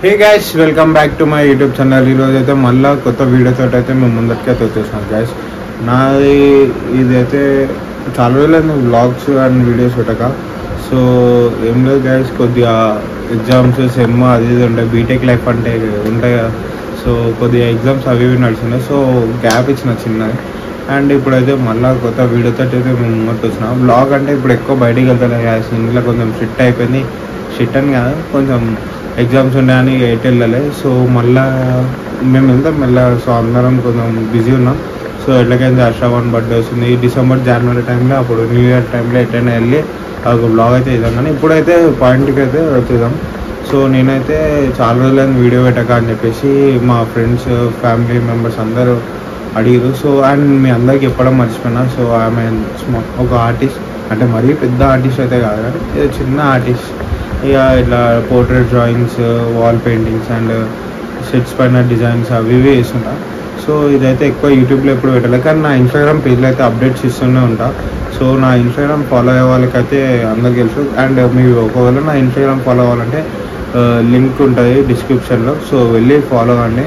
Hey guys, welcome back to my YouTube channel. ఈరోజు అయితే మళ్ళీ కొత్త వీడియోతో అయితే మేము ముందరికైతే వచ్చేసాం గైస్. నాది ఇదైతే చాలా రోజులైంది వ్లాగ్స్ అండ్ వీడియోస్ పెట్టక. సో ఏం లేదు గైస్, కొద్దిగా ఎగ్జామ్స్ సెమ్ అది ఇది ఉంటాయి, బీటెక్ లైఫ్ అంటే ఉంటాయి కదా. సో కొద్దిగా ఎగ్జామ్స్ అవి ఇవి నడిచినాయి, సో గ్యాప్ ఇచ్చిన చిన్నది. అండ్ ఇప్పుడైతే మళ్ళీ కొత్త వీడియోతో అయితే మేము ముందుకు వచ్చినాం. వ్లాగ్ అంటే ఇప్పుడు ఎక్కువ బయటికి వెళ్తాను గైస్, ఇంట్లో కొంచెం షిట్ అయిపోయింది. షిట్ అని కాదు, కొంచెం ఎగ్జామ్స్ ఉన్నాయని ఎయిట్ వెళ్ళలే. సో మళ్ళీ మేము వెళ్తాం మెల్ల. సో అందరం కొంచెం బిజీ ఉన్నాం. సో ఎట్లకైతే హర్షవన్ బర్త్డే వస్తుంది డిసెంబర్ జనవరి టైంలో, అప్పుడు న్యూ ఇయర్ టైంలో ఎట్లయినా వెళ్ళి ఒక బ్లాగ్ అయితే ఇద్దాం. కానీ ఇప్పుడైతే పాయింట్కి అయితే వచ్చేద్దాం. సో నేనైతే చాలా రోజులైన వీడియో పెట్టక అని చెప్పేసి మా ఫ్రెండ్స్ ఫ్యామిలీ మెంబర్స్ అందరూ అడిగారు. సో అండ్ మీ అందరికి చెప్పడం మర్చిపోయినా. సో ఆమె ఒక ఆర్టిస్ట్, అంటే మరీ పెద్ద ఆర్టిస్ట్ అయితే కాదు కానీ చిన్న ఆర్టిస్ట్. ఇక ఇట్లా portrait drawings, wall paintings and sets పైన డిజైన్స్ అవి ఇవి వేస్తుంటా. సో ఇదైతే ఎక్కువ యూట్యూబ్లో ఎప్పుడు పెట్టలేదు, కానీ నా ఇన్స్టాగ్రామ్ పేజ్లో అయితే అప్డేట్స్ ఇస్తూనే ఉంటా. సో నా ఇన్స్టాగ్రామ్ ఫాలో అయ్యే వాళ్ళకైతే అందరికి తెలుసు. అండ్ మీరు ఒకవేళ నా ఇన్స్టాగ్రామ్ ఫాలో అవ్వాలంటే లింక్ ఉంటుంది డిస్క్రిప్షన్లో. సో వెళ్ళి ఫాలో అవ్వండి.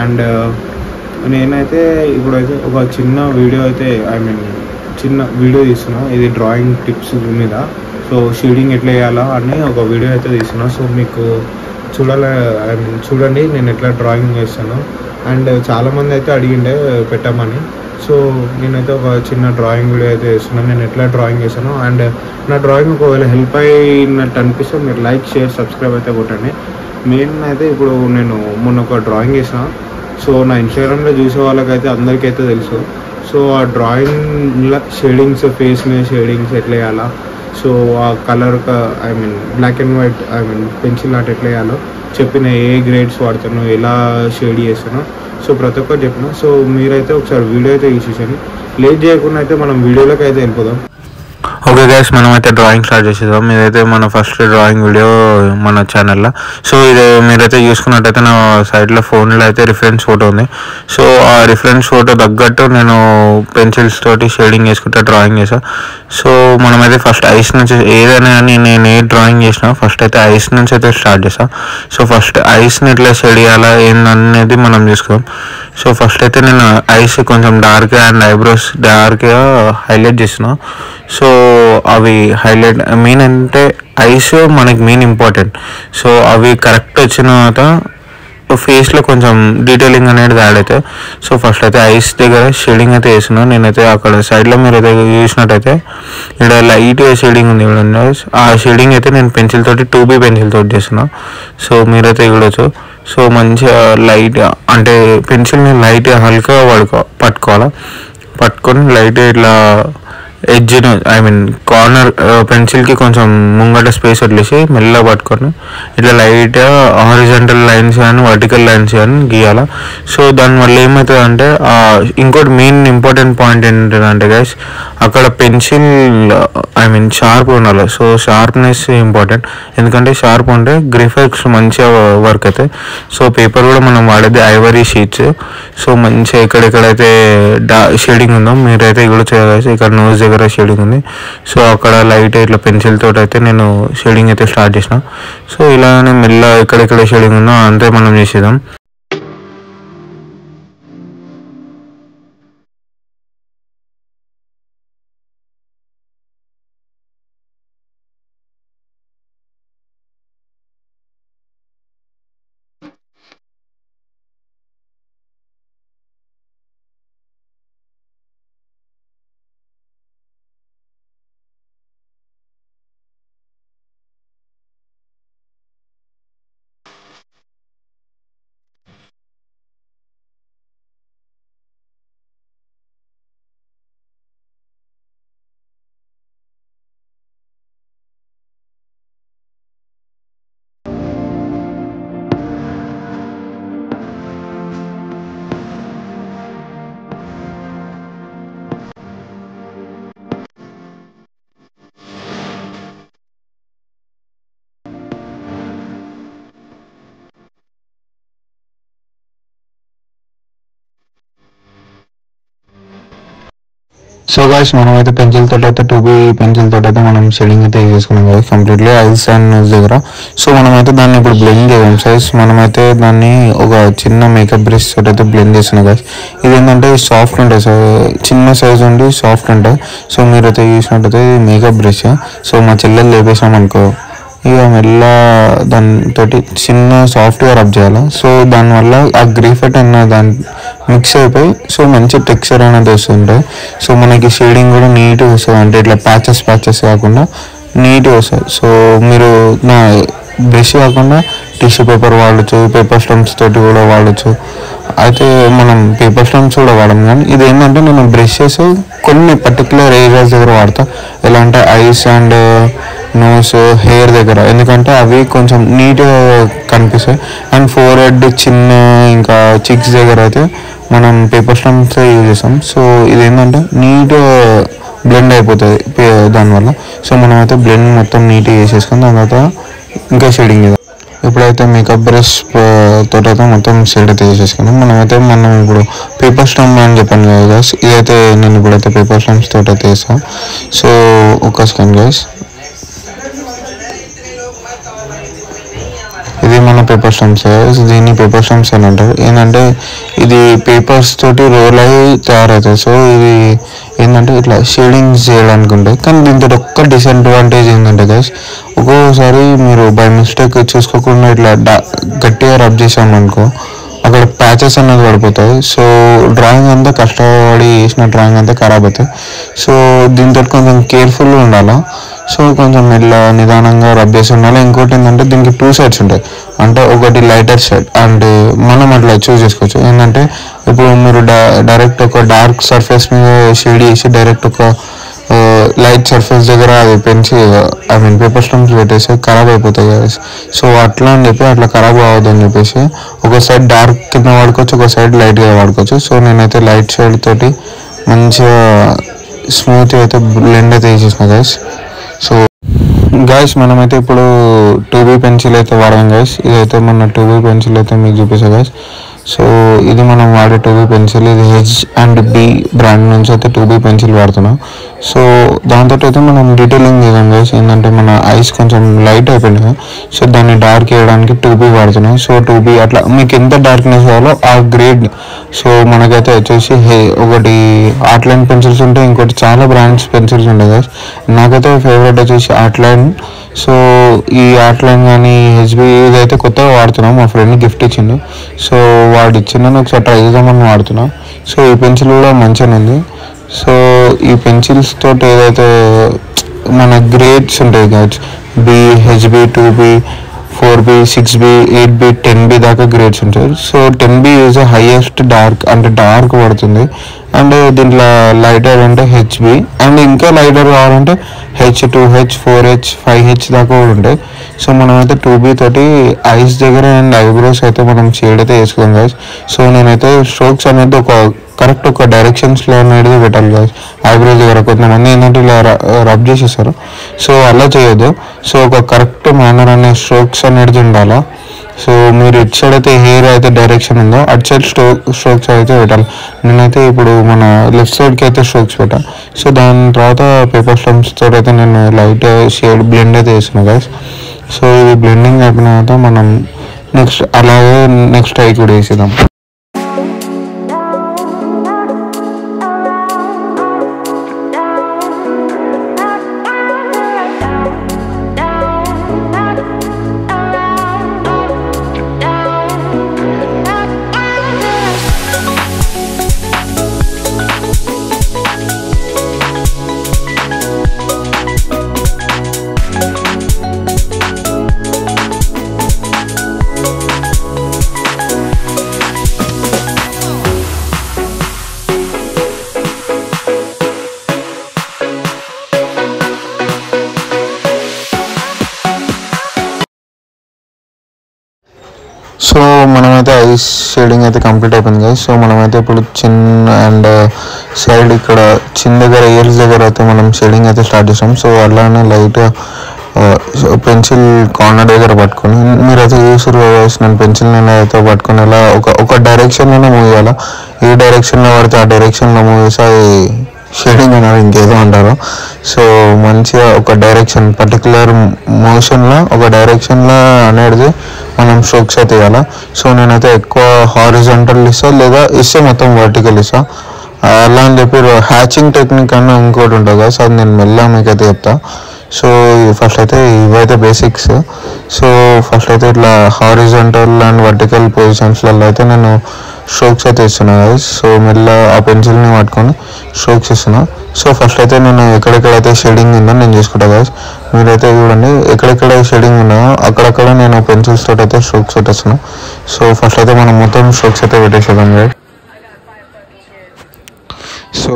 అండ్ నేనైతే ఇప్పుడైతే ఒక చిన్న వీడియో అయితే చిన్న వీడియో తీస్తున్నా. ఇది డ్రాయింగ్ టిప్స్ మీద. సో షేడింగ్ ఎట్లా వేయాలా అని ఒక వీడియో అయితే తీస్తున్నా. సో మీకు చూడండి నేను ఎట్లా డ్రాయింగ్ చేస్తాను. అండ్ చాలామంది అయితే అడిగిండే పెట్టమని. సో నేనైతే ఒక చిన్న డ్రాయింగ్ వీడియో అయితే వేస్తున్నాను, నేను ఎట్లా డ్రాయింగ్ చేస్తాను. అండ్ నా డ్రాయింగ్ ఒకవేళ హెల్ప్ అయినట్టు అనిపిస్తే మీరు లైక్, షేర్, సబ్స్క్రైబ్ అయితే కొట్టండి. మెయిన్ అయితే ఇప్పుడు నేను మొన్న ఒక డ్రాయింగ్ చేసిన. సో నా ఇన్స్టాగ్రామ్లో చూసే వాళ్ళకైతే అందరికైతే తెలుసు. సో ఆ డ్రాయింగ్లో షేడింగ్స్, ఫేస్ మీద షేడింగ్స్ ఎట్లా వేయాలా, సో ఆ colour black and white pencil art ఎట్లా వేయాలో చెప్పిన, ఏ గ్రేడ్స్ వాడుతాను, ఎలా షేడ్ చేస్తాను, సో ప్రతి ఒక్కటి చెప్పిన. సో మీరైతే ఒకసారి వీడియో అయితే చూసేసాను. లేట్ చేయకుండా అయితే మనం వీడియోలోకి అయితే వెళ్ళిపోదాం. ఓకే గైస్, మనమైతే డ్రాయింగ్ స్టార్ట్ చేసేద్దాం. ఇదైతే మన ఫస్ట్ డ్రాయింగ్ వీడియో మన ఛానల్లో. సో ఇది మీరైతే చూసుకున్నట్టయితే నా సైడ్లో ఫోన్లో అయితే రిఫరెన్స్ ఫోటో ఉంది. సో ఆ రిఫరెన్స్ ఫోటో తగ్గట్టు నేను పెన్సిల్స్ తోటి షేడింగ్ చేసుకుంటే డ్రాయింగ్ చేసాను. సో మనమైతే ఫస్ట్ ఐస్ నుంచి ఏదైనా కానీ నేను ఏ డ్రాయింగ్ చేసినా ఫస్ట్ అయితే ఐస్ నుంచి అయితే స్టార్ట్ చేస్తాను. సో ఫస్ట్ ఐస్ని ఎట్లా షేడ్ చేయాలా ఏందనేది మనం చూసుకుందాం. సో ఫస్ట్ అయితే నేను ఐస్ కొంచెం డార్క్గా అండ్ ఐబ్రోస్ డార్క్గా హైలైట్ చేస్తున్నాను. సో అవి హైలైట్ మెయిన్ అంటే ఐస్ మనకి మెయిన్ ఇంపార్టెంట్. సో అవి కరెక్ట్ వచ్చిన తర్వాత ఫేస్లో కొంచెం డీటెయిలింగ్ అనేది యాడ్ అవుతాయి. సో ఫస్ట్ అయితే ఐస్ దగ్గర షేడింగ్ అయితే వేస్తున్నాను. నేనైతే అక్కడ సైడ్లో మీరు అయితే చూసినట్టయితే ఇక్కడ లైట్ షేడింగ్ ఉంది చూడండి. ఆ షేడింగ్ అయితే నేను పెన్సిల్ తోటి 2B పెన్సిల్ తోటి చేస్తున్నాను. సో మీరైతే చూడొచ్చు. సో మంచిగా లైట్ అంటే పెన్సిల్ని లైట్గా హల్కా పట్టుకోవాలి. పట్టుకొని లైట్గా ఇట్లా ఎడ్జ్ను కార్నర్ పెన్సిల్కి కొంచెం ముంగట స్పేస్ వదిలేసి మెల్లగా పట్టుకొని ఇట్లా లైట్గా హారిజంటల్ లైన్స్ కానీ వర్టికల్ లైన్స్ కానీ గీయాలి. సో దానివల్ల ఏమవుతుంది అంటే ఇంకోటి మెయిన్ ఇంపార్టెంట్ పాయింట్ ఏంటంటే గైస్, అక్కడ పెన్సిల్ షార్ప్ ఉండాలి. సో షార్ప్నెస్ ఇంపార్టెంట్, ఎందుకంటే షార్ప్ ఉంటే గ్రిఫిక్స్ మంచిగా వర్క్ అవుతాయి. సో పేపర్ కూడా మనం వాడేది ఐవరీ షీట్స్. సో మంచిగా ఎక్కడెక్కడైతే షేడింగ్ ఉందో మీరైతే కూడా చేయాలి. ఇక్కడ నోస్ దగ్గర షేడింగ్ ఉంది. సో అక్కడ లైట్ ఇట్లా పెన్సిల్ తోటి అయితే నేను షేడింగ్ అయితే స్టార్ట్ చేసిన. సో ఇలానే మెల్ల ఎక్కడెక్కడ షేడింగ్ ఉందో అంతే మనం చేసేద్దాం. సో గాయ్స్ మనమైతే పెన్సిల్ తోటి అయితే 2B పెన్సిల్ తోటి అయితే మనం షేడింగ్ అయితే చేసుకున్నాం కదా కంప్లీట్లీ ఐస్ అండ్ నోస్ దగ్గర. సో మనమైతే దాన్ని ఇప్పుడు బ్లెండ్ చేద్దాం సైజ్. మనమైతే దాన్ని ఒక చిన్న మేకప్ బ్రష్ తోటి అయితే బ్లెండ్ చేస్తున్నాం గాయ్స్. ఇది ఏంటంటే సాఫ్ట్ ఉంటుంది, సో చిన్న సైజ్ ఉండి సాఫ్ట్ ఉంటుంది. సో మీరైతే చూసినట్టయితే మేకప్ బ్రష్. సో మా చెల్లెలు లేపేసాం అనుకో, ఇక మెల్ల దానితో చిన్న సాఫ్ట్గా రబ్ చేయాలి. సో దానివల్ల ఆ గ్రీఫెట్ అన్న దాని మిక్స్ అయిపోయి సో మంచి టెక్స్చర్ అనేది వస్తుంటుంది. సో మనకి షేడింగ్ కూడా నీట్గా వస్తుంది, అంటే ఇట్లా ప్యాచెస్ కాకుండా నీట్గా వస్తుంది. సో మీరు నా బ్రష్ కాకుండా టిష్యూ పేపర్ వాడచ్చు, పేపర్ స్టంప్స్ తోటి కూడా వాడచ్చు. అయితే మనం పేపర్ స్టంప్స్ కూడా వాడము, కానీ ఇది ఏంటంటే నేను బ్రషెస్ కొన్ని పర్టికులర్ ఏరియాస్ దగ్గర వాడతా. ఎలా అంటే ఐస్ అండ్ నోస్, హెయిర్ దగ్గర, ఎందుకంటే అవి కొంచెం నీట్గా కనిపిస్తాయి. అండ్ ఫోర్ హెడ్, చిన్న ఇంకా చిక్స్ దగ్గర అయితే మనం పేపర్ స్టంప్స్ యూజ్ చేస్తాం. సో ఇది ఏంటంటే నీట్గా బ్లెండ్ అయిపోతుంది దానివల్ల. సో మనమైతే బ్లెండ్ మొత్తం నీట్గా చేసేసుకొని దాని తర్వాత ఇంకా షేడింగ్ చేద్దాం. ఇప్పుడైతే మేకప్ బ్రష్ తోటైతే మొత్తం షేడ్ అయితే చేసేసుకున్నాం. మనం ఇప్పుడు పేపర్ స్టంప్ అని చెప్పాను కదా గైస్, ఇదైతే నేను ఇప్పుడైతే పేపర్ స్టంప్స్ తోటి అయితే వేస్తాను. సో ఒక సెకండ్ గైస్, ఇది మన పేపర్ స్టంప్స్. దీన్ని పేపర్ స్టంప్స్ అని అంటారు. ఏంటంటే ఇది పేపర్స్ తోటి రోల్ అయ్యి తయారవుతాయి. సో ఇది ఏంటంటే ఇట్లా షేడింగ్స్ చేయడానికి ఉంటుంది. కానీ దీంతో ఒక్క డిసడ్వాంటేజ్ ఏంటంటే గైస్, ఒక్కొక్కసారి మీరు బై మిస్టేక్ చూసుకోకుండా ఇట్లా గట్టిగా రబ్ చేసామనుకో అక్కడ ప్యాచెస్ అనేది పడిపోతాయి. సో డ్రాయింగ్ అంతా కష్టపడి వేసిన డ్రాయింగ్ అంతా ఖరాబ్ అవుతాయి. సో దీంతో కొంచెం కేర్ఫుల్గా ఉండాలా. సో కొంచెం మెల్ల నిదానంగా రబ్ చేసి ఉండాలి. ఇంకోటి ఏంటంటే దీనికి 2 సైడ్స్ ఉంటాయి, అంటే ఒకటి లైటర్ సైడ్, అంటే మనం అట్లా చూస్ చేసుకోవచ్చు. ఏంటంటే ఇప్పుడు మీరు డైరెక్ట్ ఒక డార్క్ సర్ఫేస్ మీద షేడ్ చేసి డైరెక్ట్ ఒక లైట్ సర్ఫేస్ దగ్గర అది పేపర్ స్టంప్స్ పెట్టేసి ఖరాబ్ అయిపోతాయి కదా. సో అట్లా అని చెప్పి అట్లా ఖరాబ్ అవ్వద్దు అని చెప్పేసి ఒక సైడ్ డార్క్ కింద వాడుకోవచ్చు, ఒక సైడ్ లైట్గా వాడుకోవచ్చు. సో నేనైతే లైట్ షేడ్ తోటి మంచిగా స్మూత్గా అయితే బ్లెండ్ అయితే వేసేసిన గైస్. సో గైస్ మనమైతే ఇప్పుడు 2B పెన్సిల్ అయితే వాడాం గైస్. ఇదైతే మన 2B పెన్సిల్ అయితే మీకు చూపిస్తాను గైస్. సో ఇది మనం వాడే 2B పెన్సిల్, ఇది H&B బ్రాండ్ నుంచి అయితే 2B పెన్సిల్ వాడుతున్నాం. సో దాంతో అయితే మనం డీటెయిలింగ్ చేద్దాం గైస్. ఏంటంటే మన ఐస్ కొంచెం లైట్ అయిపోయినాయి, సో దాన్ని డార్క్ చేయడానికి 2B వాడుతున్నాం. సో 2B అట్లా మీకు ఎంత డార్క్నెస్ కావాలో ఆ గ్రేడ్. సో మనకైతే వచ్చేసి ఒకటి ఆర్ట్లైన్ పెన్సిల్స్ ఉంటాయి, ఇంకోటి చాలా బ్రాండ్స్ పెన్సిల్స్ ఉంటాయి గైస్. నాకైతే ఫేవరెట్ వచ్చేసి ఆర్ట్లైన్. సో ఈ ఆర్ట్లైన్ కానీ హెచ్బి ఇదైతే కొత్తగా వాడుతున్నాం, మా ఫ్రెండ్ గిఫ్ట్ ఇచ్చిండు. సో వాడు ఇచ్చిందని ఒకసారి ట్రై చేద్దామని వాడుతున్నా. సో ఈ పెన్సిల్ కూడా మంచిగా ఉంది. సో ఈ పెన్సిల్స్ తోటి ఏదైతే మన గ్రేడ్స్ ఉంటాయి guys, B, HB, 2B, 4B, 6B, 8B, 10B దాకా గ్రేడ్స్ ఉంటాయి. So 10B is highest dark, అంటే డార్క్ పడుతుంది. అండ్ దీంట్లో లైటర్ అంటే HB, అండ్ ఇంకా లైటర్ కావాలంటే H2H, 4H, 5H దాకా కూడా ఉంటాయి. సో మనమైతే 2B తోటి ఐస్ దగ్గర అండ్ ఐబ్రోస్ అయితే మనం షేడ్ అయితే వేసుకోం గైస్. సో నేనైతే స్ట్రోక్స్ అనేది కరెక్ట్ ఒక డైరెక్షన్స్లో అనేది పెట్టాలి గైస్. ఐబ్రోస్ దగ్గర కొంతమంది ఏంటంటే ఇలా రబ్ చేసేస్తారు, సో అలా చేయొద్దు. సో ఒక కరెక్ట్ మేనర్ అనే స్ట్రోక్స్ అనేది ఉండాలా. సో మీరు ఇటు సైడ్ అయితే హెయిర్ అయితే డైరెక్షన్ ఉందో అటు సైడ్ స్ట్రోక్స్ అయితే పెట్టాలి. నేనైతే ఇప్పుడు మన లెఫ్ట్ సైడ్కి అయితే స్ట్రోక్స్ పెట్టాను. సో దాని తర్వాత పేపర్ స్టంప్స్ తోటి అయితే నేను లైట్ షేడ్ బ్లెండ్ అయితే వేస్తున్నాను గైస్. సో ఇది బ్లెండింగ్ అయిపోయిన తర్వాత మనం నెక్స్ట్ ఐ కూడా వేసేద్దాం. సో మనమైతే ఐస్ షేడింగ్ అయితే కంప్లీట్ అయిపోయింది కదా. సో మనమైతే ఇప్పుడు చిన్న అండ్ సైడ్ ఇక్కడ చిన్న దగ్గర ఇయర్స్ దగ్గర అయితే మనం షేడింగ్ అయితే స్టార్ట్ చేస్తాం. సో అలానే లైట్గా పెన్సిల్ కార్నర్ దగ్గర పట్టుకొని మీరైతే చూసారు నేను పెన్సిల్ నేను అయితే పట్టుకొని ఇలా ఒక డైరెక్షన్లోనే మూవ్ చేయాలి. ఏ డైరెక్షన్లో పడితే ఆ డైరెక్షన్లో మూవ్ చేసి అది షేడింగ్ అన్నారు ఇంకేదో అంటారు. సో మంచిగా ఒక డైరెక్షన్ పర్టికులర్ మోషన్లో ఒక డైరెక్షన్లో అనేది మనం స్ట్రోక్స్ అయితే ఇవ్వాలి. సో నేనైతే ఎక్కువ హారిజాంటల్ ఇస్తాను, లేదా ఇస్తే మొత్తం వర్టికల్ ఇస్తాను. అలా అని చెప్పి హ్యాచింగ్ టెక్నిక్ అన్న ఇంకోటి ఉంటుంది కదా, సో అది నేను మెల్లగా మీకైతే చెప్తా. సో ఫస్ట్ అయితే ఇవైతే బేసిక్స్. సో ఫస్ట్ అయితే ఇట్లా హారిజాంటల్ అండ్ వర్టికల్ పొజిషన్స్లలో అయితే నేను స్ట్రోక్స్ అయితే ఇస్తున్నా గైస్. సో మెల్ల ఆ పెన్సిల్ని పట్టుకొని స్ట్రోక్స్ ఇస్తున్నా. సో ఫస్ట్ అయితే నేను ఎక్కడెక్కడైతే షేడింగ్ ఉందో నేను చూసుకుంటా గైస్. మీరైతే చూడండి ఎక్కడెక్కడ షేడింగ్ ఉన్నాయో అక్కడక్కడ నేను పెన్సిల్స్ తోటి అయితే స్ట్రోక్స్ పెట్టేస్తున్నా. సో ఫస్ట్ అయితే మనం మొత్తం స్ట్రోక్స్ అయితే పెట్టేసేద్దాం గైస్. సో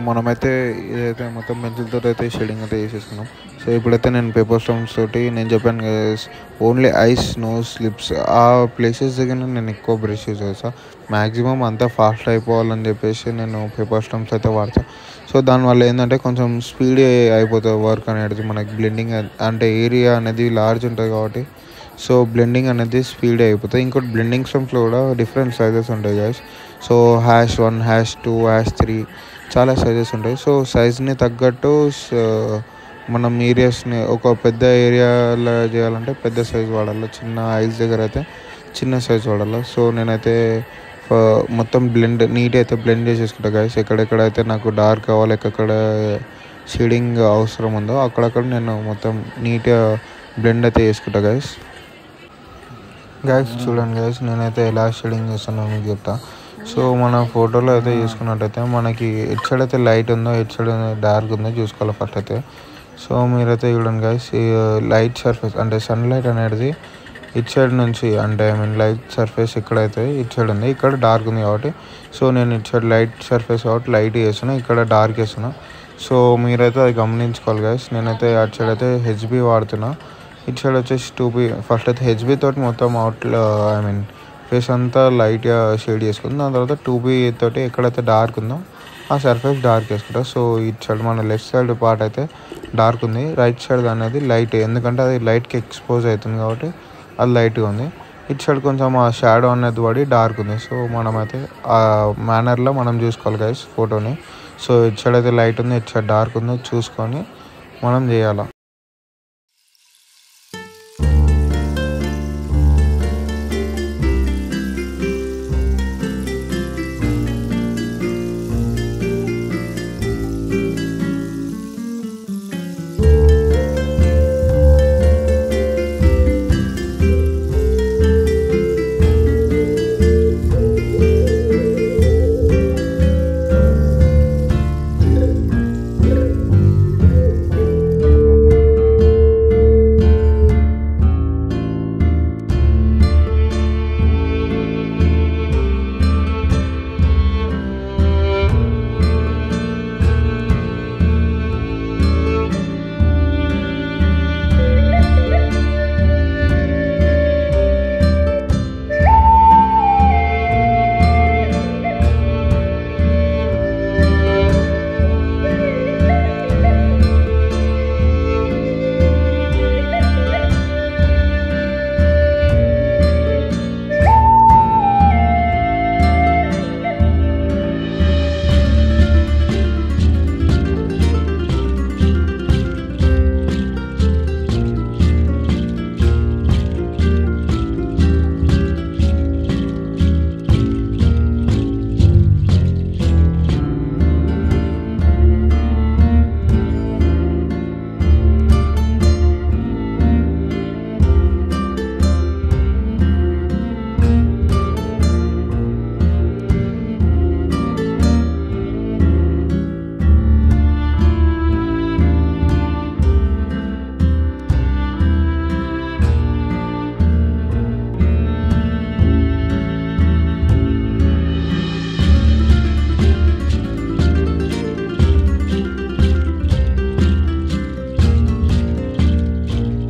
మనమైతే ఇదైతే మొత్తం పెన్సిల్తో అయితే షేడింగ్ అయితే చేసేసుకున్నాం. సో ఇప్పుడైతే నేను పేపర్ స్టోన్స్ తోటి నేను చెప్పాను guys only eyes, nose, lips ఆ ప్లేసెస్ దగ్గర నేను ఎక్కువ బ్రష్ యూజ్ చేస్తాను. మ్యాక్సిమం అంతా ఫాస్ట్ అయిపోవాలని చెప్పేసి నేను పేపర్ స్టోన్స్ అయితే వాడతాను. సో దానివల్ల ఏంటంటే కొంచెం స్పీడ్ అయిపోతుంది వర్క్ అనేది. మనకి బ్లెండింగ్ అంటే ఏరియా అనేది లార్జ్ ఉంటుంది కాబట్టి సో బ్లెండింగ్ అనేది స్పీడ్ అయిపోతుంది. ఇంకోటి బ్లెండింగ్ స్టోన్స్లో కూడా డిఫరెంట్ సైజెస్ ఉంటాయి గైస్. సో #1, #2, #3 చాలా సైజెస్ ఉంటాయి. సో సైజ్ని తగ్గట్టు మనం ఏరియాస్ని ఒక పెద్ద ఏరియాలో చేయాలంటే పెద్ద సైజ్ వాడాలి, చిన్న ఐస్ దగ్గర అయితే చిన్న సైజ్ వాడాలి. సో నేనైతే మొత్తం నీట్ అయితే బ్లెండ్ చేసేసుకుంటా గైస్. ఎక్కడెక్కడైతే నాకు డార్క్ కావాలి, ఎక్కడ షేడింగ్ అవసరం ఉందో అక్కడక్కడ నేను మొత్తం నీట్గా బ్లెండ్ అయితే చేసుకుంటా గైస్. చూడండి గైస్ నేనైతే ఎలా షేడింగ్ చేస్తానో మీకు చెప్తా. సో మన ఫోటోలో అయితే చూసుకున్నట్టయితే మనకి ఎట్ సైడ్ అయితే లైట్ ఉందో ఎట్ సైడ్ డార్క్ ఉందో చూసుకోవాలి ఫస్ట్ అయితే. సో మీరైతే చూడండి గైస్ లైట్ సర్ఫేస్ అంటే సన్లైట్ అనేది ఇట్ సైడ్ నుంచి అంటే లైట్ సర్ఫేస్ ఎక్కడైతే ఇట్ సైడ్ ఉంది ఇక్కడ డార్క్ ఉంది కాబట్టి సో నేను ఇట్ సైడ్ లైట్ సర్ఫేస్ కాబట్టి లైట్ వేస్తున్నా, ఇక్కడ డార్క్ వేస్తున్నా. సో మీరైతే అది గమనించుకోవాలి గైస్. నేనైతే అటు సైడ్ అయితే హెచ్బి వాడుతున్నా, ఇటు సైడ్ వచ్చేసి 2B. ఫస్ట్ అయితే హెచ్బి తోటి మొత్తం ఫేస్ అంతా లైట్గా షేడ్ చేసుకుంది. దాని తర్వాత 2B తోటి ఎక్కడైతే డార్క్ ఉందో ఆ సర్ఫేస్ డార్క్ వేసుకుంటా. సో ఇటు సైడ్ మన లెఫ్ట్ సైడ్ పార్ట్ అయితే డార్క్ ఉంది, రైట్ సైడ్ అనేది లైట్, ఎందుకంటే అది లైట్కి ఎక్స్పోజ్ అవుతుంది కాబట్టి అది లైట్గా ఉంది. ఇటు సైడ్ కొంచెం ఆ షాడో అనేది పడి డార్క్ ఉంది. సో మనమైతే ఆ మేనర్లో మనం చూసుకోవాలి గైస్ ఫోటోని. సో ఇటు సైడ్ అయితే లైట్ ఉంది, ఇటు సైడ్ డార్క్ ఉందో చూసుకొని మనం చేయాలి.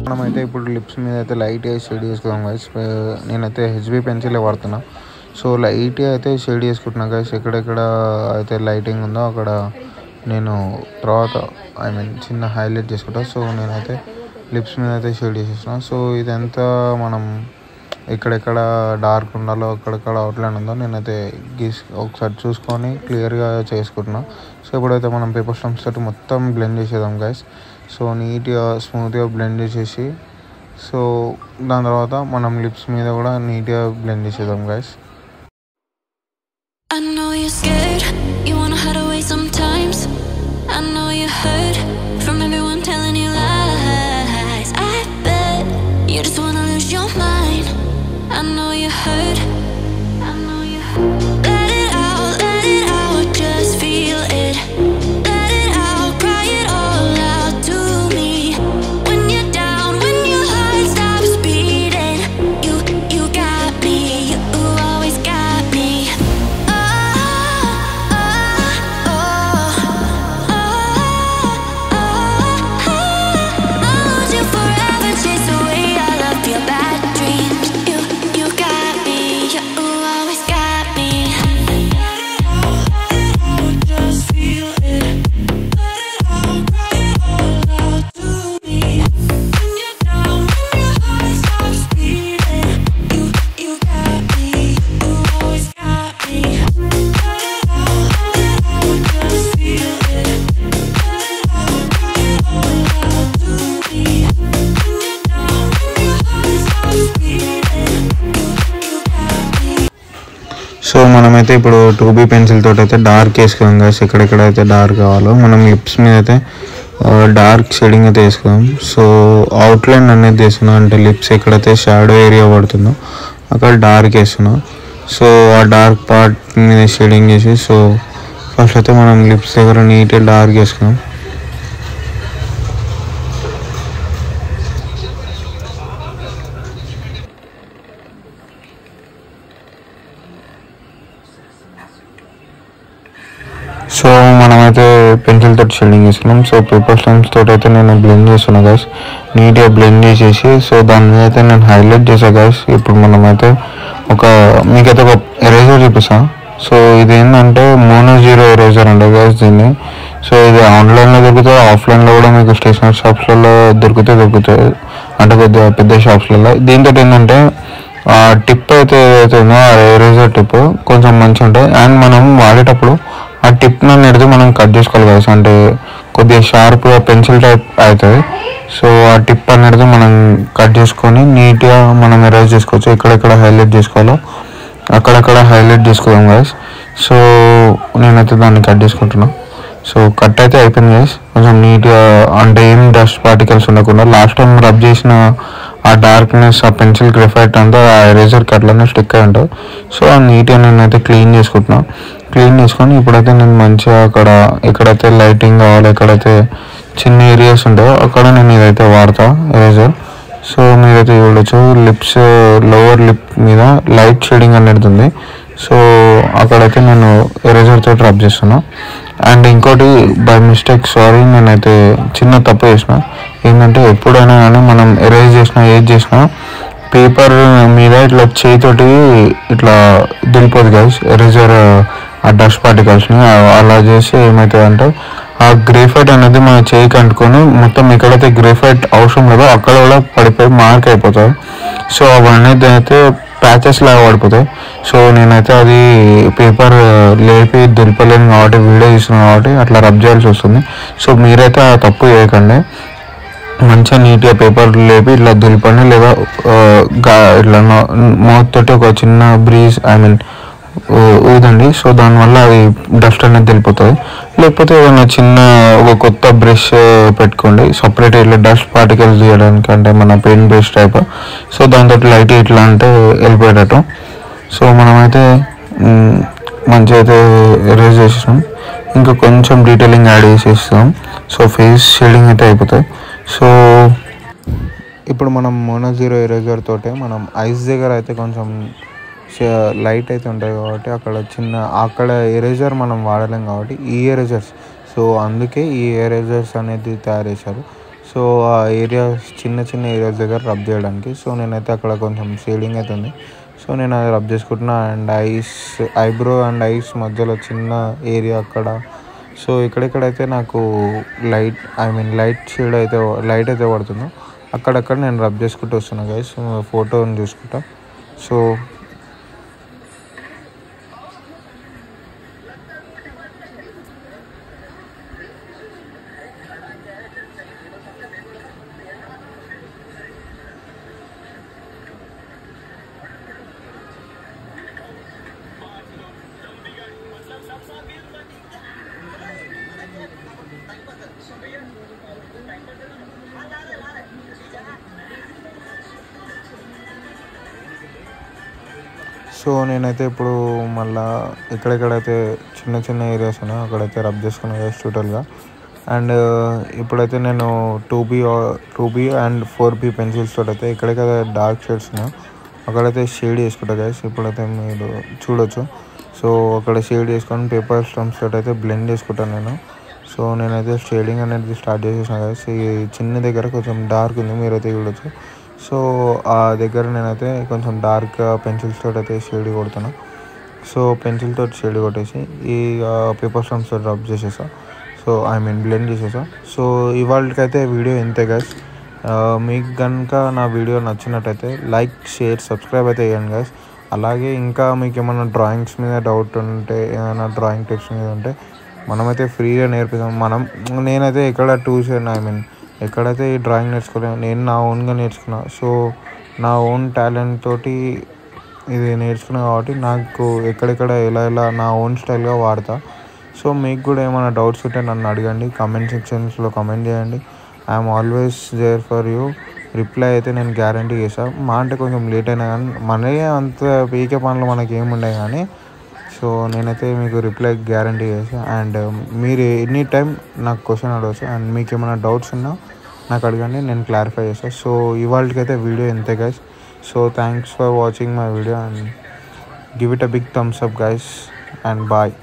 మనమైతే ఇప్పుడు లిప్స్ మీద అయితే లైట్గా షేడ్ చేసుకుందాం గైస్. నేనైతే హెచ్బి పెన్సిలే వాడుతున్నా. సో లైట్గా అయితే షేడ్ చేసుకుంటున్నా గైస్. ఎక్కడెక్కడ అయితే లైటింగ్ ఉందో అక్కడ నేను తర్వాత చిన్న హైలైట్ చేసుకుంటా. సో నేనైతే లిప్స్ మీద అయితే షేడ్ చేసేసిన. సో ఇదంతా మనం ఎక్కడెక్కడ డార్క్ ఉండాలో అక్కడెక్కడ అవుట్లైన్ ఉందో నేనైతే ఒకసారి చూసుకొని క్లియర్గా చేసుకుంటున్నా. సో ఇప్పుడైతే మనం పేపర్ స్టంప్స్ తోటి మొత్తం బ్లెండ్ చేసేద్దాం గైస్. సో నీట్గా స్మూత్గా బ్లెండ్ చేసేసి సో దాని తర్వాత మనం లిప్స్ మీద కూడా నీట్గా బ్లెండ్ చేసేద్దాం guys. I know you're scared, you wanna hide away sometimes. I know you hurt from everyone telling you lies. I bet you just wanna lose your mind. I know you hurt, I know you hurt. Let it out, just feel it. Let it out, cry it all out to me. When you're down, when your heart stops beating, you got me, you always got me. So మనమైతే ఇప్పుడు 2B pencil తోటి అయితే dark వేసుకుందాం guys. ఎక్కడెక్కడైతే dark కావాలో మనం lips మీద అయితే డార్క్ షేడింగ్ అయితే వేసుకుందాం. సో అవుట్లైన్ అనేది వేస్తున్నాం, అంటే లిప్స్ ఎక్కడైతే షాడో ఏరియా పడుతుందో అక్కడ డార్క్ వేస్తున్నాం. సో ఆ డార్క్ పార్ట్ మీద షేడింగ్ చేసి సో ఫస్ట్ అయితే మనం లిప్స్ దగ్గర నీట్గా డార్క్ వేసుకుందాం. సో మనమైతే పెన్సిల్ తోటి షేడింగ్ చేస్తున్నాం. సో పేపర్ స్టంప్స్ తోటి అయితే నేను బ్లెండ్ చేస్తున్నాను గైస్, నీట్గా బ్లెండ్ చేసేసి సో దాని మీద అయితే నేను హైలైట్ చేశాను గైస్. ఇప్పుడు మనమైతే మీకైతే ఒక ఎరేజర్ చూపిస్తాను. సో ఇది ఏంటంటే మోనో0 ఎరేజర్ అంటే గైస్ దీన్ని. సో ఇది ఆన్లైన్లో దొరుకుతుంది, ఆఫ్లైన్లో కూడా మీకు స్టేషనరీ షాప్స్లలో దొరుకుతాయి, అంటే కొద్దిగా పెద్ద షాప్స్లలో. దీంతో ఏంటంటే ఆ టిప్ అయితే ఏదైతే ఉందో ఆ ఎరేజర్ టిప్ కొంచెం మంచిగా ఉంటుంది. అండ్ మనం వాడేటప్పుడు ఆ టిప్ని అనేది మనం కట్ చేసుకోవాలి కదా, అంటే కొద్దిగా షార్ప్గా పెన్సిల్ టైప్ అవుతుంది. సో ఆ టిప్ అనేది మనం కట్ చేసుకొని నీట్గా మనం ఎరేజ్ చేసుకోవచ్చు. ఎక్కడెక్కడ హైలైట్ చేసుకోవాలో అక్కడక్కడ హైలైట్ చేసుకోదాం గైస్. సో నేనైతే దాన్ని కట్ చేసుకుంటున్నాను. సో కట్ అయితే అయిపోయింది గైస్. కొంచెం నీట్గా అంటే ఏం డస్ట్ పార్టికల్స్ ఉండకుండా లాస్ట్ టైం రబ్ చేసిన ఆ డార్క్నెస్ ఆ పెన్సిల్ గ్రెఫైట్ అంతా ఆ ఎరేజర్కి అట్లనే స్టిక్ అయి ఉంటుంది. సో ఆ నీట్గా నేనైతే క్లీన్ చేసుకుంటున్నాను. క్లీన్ చేసుకొని ఇప్పుడైతే నేను మంచిగా అక్కడ ఎక్కడైతే లైటింగ్ కావాలో ఎక్కడైతే చిన్న ఏరియాస్ ఉంటాయో అక్కడ నేను ఇదైతే వాడతా ఎరేజర్. సో మీరైతే చూడొచ్చు లిప్స్ లోవర్ లిప్ మీద లైట్ షేడింగ్ అనేది ఉంది. సో అక్కడైతే నేను ఎరేజర్ తోటి రబ్ చేస్తున్నా. అండ్ ఇంకోటి బై మిస్టేక్ సారీ, నేనైతే చిన్న తప్పు చేసిన. ఏంటంటే ఎప్పుడైనా కానీ మనం ఎరేజ్ చేసినా ఏది చేసినా పేపర్ మీద ఇట్లా చేయితోటి ఇట్లా దిలిపోదు గైస్ ఎరేజర్ ఆ డస్ట్ పార్టికల్స్ని. అలా చేసి ఏమవుతుందంటే ఆ గ్రేఫైట్ అనేది మన చేయికి అంటుకొని మొత్తం ఎక్కడైతే గ్రేఫైట్ అవసరం లేదో అక్కడ కూడా పడిపోయి మార్క్ అయిపోతుంది. సో అవన్నీ అయితే ప్యాచెస్ లాగా పడిపోతాయి. సో నేనైతే అది పేపర్ లేపి దులిపలేను కాబట్టి వీడియో తీస్తున్నాను కాబట్టి అట్లా రబ్ చేయాల్సి వస్తుంది. సో మీరైతే ఆ తప్పు చేయకండి, మంచిగా నీట్గా పేపర్ లేపి ఇట్లా దులిపండి, లేదా ఇట్లా మౌత్ తోటి ఒక చిన్న బ్రీజ్ ఊదండి. సో దానివల్ల అది డస్ట్ అనేది వెళ్ళిపోతుంది. లేకపోతే ఏదైనా చిన్న ఒక కొత్త బ్రష్ పెట్టుకోండి సపరేట్ ఇట్లా డస్ట్ పార్టికల్స్ తీయడానికి, అంటే మన పెయింట్ బ్రష్ టైప్. సో దాంతో లైట్ ఇట్లా అంటే వెళ్ళిపోయేటట్టు. సో మనమైతే మంచిగా అయితే ఎరేజ్ చేసేసాం. ఇంకా కొంచెం డీటెయిలింగ్ యాడ్ చేసేస్తాం. సో ఫేస్ షేడింగ్ అయితే అయిపోతాయి. సో ఇప్పుడు మనం మోనో0 ఎరేజర్ తోటే మనం ఐస్ దగ్గర అయితే కొంచెం లైట్ అయితే ఉంటాయి కాబట్టి అక్కడ ఎరేజర్ మనం వాడలేం కాబట్టి ఈ ఎరేజర్స్, సో అందుకే ఈ ఎరేజర్స్ అనేది తయారు చేశారు. సో ఆ ఏరియాస్ చిన్న ఏరియాస్ దగ్గర రబ్ చేయడానికి. సో నేనైతే అక్కడ కొంచెం షేడింగ్ అయితే ఉంది. సో నేను అది రబ్ చేసుకుంటున్నా. అండ్ ఐబ్రో అండ్ ఐస్ మధ్యలో చిన్న ఏరియా అక్కడ. సో ఎక్కడెక్కడైతే నాకు లైట్ షేడ్ అయితే లైట్ అయితే పడుతుందో అక్కడక్కడ నేను రబ్ చేసుకుంటూ వస్తున్నా గైస్. ఫోటోని చూసుకుంటా. సో నేనైతే ఇప్పుడు మళ్ళీ ఎక్కడెక్కడైతే చిన్న చిన్న ఏరియాస్ ఉన్నాయో అక్కడైతే రబ్ చేసుకున్నాను గైస్ టోటల్గా. అండ్ ఇప్పుడైతే నేను 2B అండ్ 4B పెన్సిల్స్ తోటి అయితే ఎక్కడెక్కడ డార్క్ షేడ్స్ ఉన్నాయో అక్కడైతే షేడ్ చేసుకుంటా గైస్. ఇప్పుడైతే మీరు చూడొచ్చు. సో అక్కడ షేడ్ చేసుకొని పేపర్ స్టంప్స్ తోటి అయితే బ్లెండ్ చేసుకుంటాను నేను. సో నేనైతే షేడింగ్ అనేది స్టార్ట్ చేసేసాను గైస్. ఈ చిన్న దగ్గర కొంచెం డార్క్ ఉంది, మీరైతే చూడొచ్చు. సో ఆ దగ్గర నేనైతే కొంచెం డార్క్ పెన్సిల్స్ తోటి అయితే షేడ్ కొడుతున్నా. సో పెన్సిల్ తోటి షేడ్ కొట్టేసి ఈ పేపర్ స్టంప్స్ తోటి రబ్ చేసేసా. సో బ్లెండ్ చేసేసా. సో ఇవాళకైతే వీడియో ఇంతే గైస్. మీకు కనుక నా వీడియో నచ్చినట్టయితే లైక్, షేర్, సబ్స్క్రైబ్ అయితే చేయండి గైస్. అలాగే ఇంకా మీకు ఏమైనా డ్రాయింగ్స్ మీద డౌట్ ఉంటే, ఏమైనా డ్రాయింగ్ టిప్స్ మీద ఉంటే మనమైతే ఫ్రీగా నేర్పిస్తాం. నేనైతే ఎక్కడ ట్యూషన్ ఎక్కడైతే ఈ డ్రాయింగ్ నేర్చుకోలేను, నేను నా ఓన్గా నేర్చుకున్నా. సో నా ఓన్ టాలెంట్ తోటి ఇది నేర్చుకున్నా కాబట్టి నాకు ఎక్కడెక్కడ ఎలా నా ఓన్ స్టైల్గా వాడతా. సో మీకు కూడా ఏమైనా డౌట్స్ ఉంటే నన్ను అడగండి, కామెంట్ సెక్షన్స్లో కామెంట్ చేయండి. I'm always there for you. Reply అయితే నేను గ్యారంటీ చేస్తాను. అంటే కొంచెం లేట్ అయినా కానీ మనమే అంత పీకే పనులు మనకి ఏముండే కానీ. సో నేనైతే మీకు రిప్లై గ్యారంటీ చేస్తాను. అండ్ మీరు ఎనీ టైం నాకు క్వశ్చన్ అడగచ్చు. అండ్ మీకు ఏమైనా డౌట్స్ ఉన్నా నాకు అడగండి, నేను క్లారిఫై చేస్తాను. సో ఇవాళకైతే వీడియో ఇంతే guys. So thanks for watching my video and give it a big thumbs up guys and bye.